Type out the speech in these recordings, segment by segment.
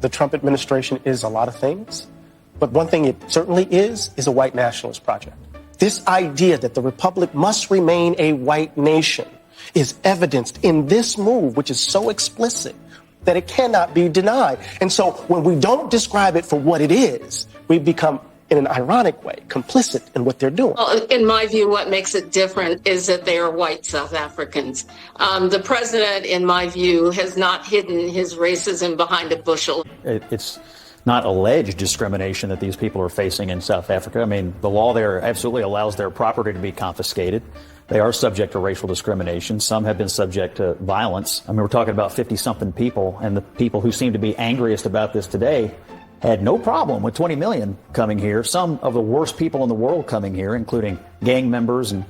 the Trump administration is a lot of things, but one thing it certainly is a white nationalist project. This idea that the republic must remain a white nation is evidenced in this move, which is so explicit that it cannot be denied. And so when we don't describe it for what it is, we become, in an ironic way, complicit in what they're doing. Well, in my view, what makes it different is that they are white South Africans. The president, in my view, has not hidden his racism behind a bushel. It's not alleged discrimination that these people are facing in South Africa. I mean, the law there absolutely allows their property to be confiscated. They are subject to racial discrimination. Some have been subject to violence. I mean, we're talking about 50-something people, and the people who seem to be angriest about this today had no problem with 20 million coming here. Some of the worst people in the world coming here, including gang members and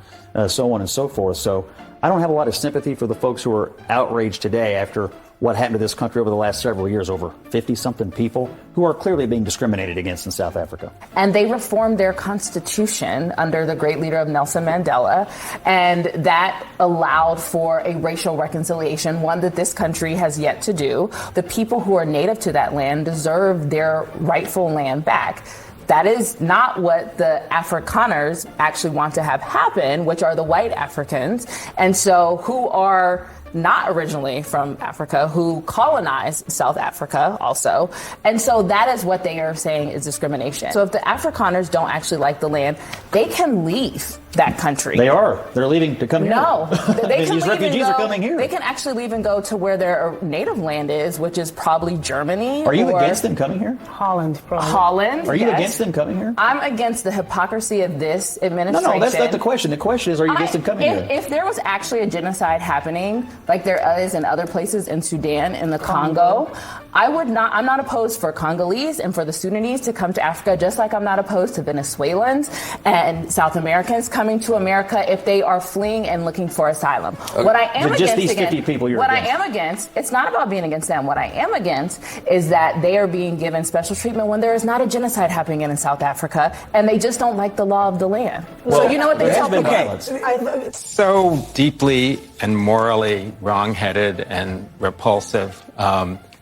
so on and so forth. So I don't have a lot of sympathy for the folks who are outraged today after what happened to this country over the last several years, over 50-something people who are clearly being discriminated against in South Africa. And they reformed their constitution under the great leader of Nelson Mandela, and that allowed for a racial reconciliation, one that this country has yet to do. The people who are native to that land deserve their rightful land back. That is not what the Afrikaners actually want to have happen, which are the white Africans, and so who are not originally from Africa, who colonized South Africa also. And so that is what they are saying is discrimination. So if the Afrikaners don't actually like the land, they can leave that country. They are. They're leaving to come here. No. They can These refugees are coming here. They can actually leave and go to where their native land is, which is probably Germany. Are you against them coming here? Holland, probably. Holland, Are you yes. against them coming here? I'm against the hypocrisy of this administration. No, that's not the question. The question is, are you against them coming here? If there was actually a genocide happening, like there is in other places in Sudan, in the Congo, I'm not opposed for Congolese and for the Sudanese to come to Africa, just like I'm not opposed to Venezuelans and South Americans coming to America if they are fleeing and looking for asylum. Okay. What I am just against, these 50 again, people you're what against. I am against, it's not about being against them. What I am against is that they are being given special treatment when there is not a genocide happening in South Africa, and they just don't like the law of the land. Well, so you know what they tell people? It's so deeply and morally wrong-headed and repulsive.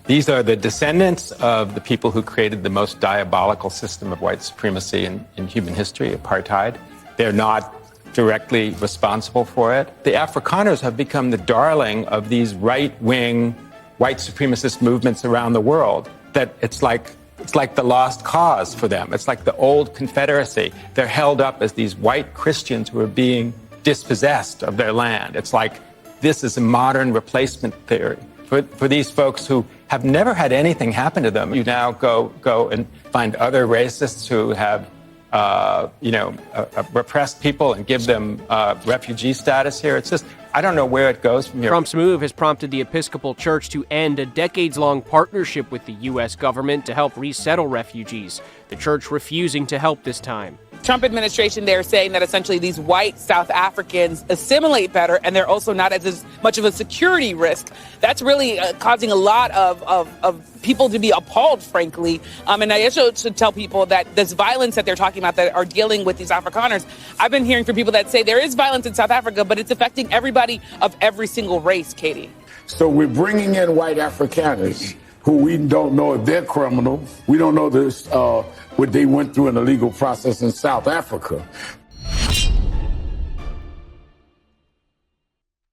These are the descendants of the people who created the most diabolical system of white supremacy in human history, apartheid. They're not directly responsible for it. The Afrikaners have become the darling of these right-wing white supremacist movements around the world, that it's like the lost cause for them. It's like the old Confederacy. They're held up as these white Christians who are being dispossessed of their land. It's like this is a modern replacement theory. For these folks who have never had anything happen to them, you now go and find other racists who have repressed people and give them refugee status here. It's just, I don't know where it goes from here. Trump's move has prompted the Episcopal Church to end a decades-long partnership with the U.S. government to help resettle refugees. The church refusing to help this time. Trump administration, they're saying that essentially these white South Africans assimilate better, and they're also not as much of a security risk. That's really causing a lot of people to be appalled, frankly. And I also should tell people that this violence that they're talking about that are dealing with these Afrikaners, I've been hearing from people that say there is violence in South Africa, but it's affecting everybody of every single race, Katie. So we're bringing in white Afrikaners who we don't know if they're criminal. We don't know this, what they went through in the legal process in South Africa.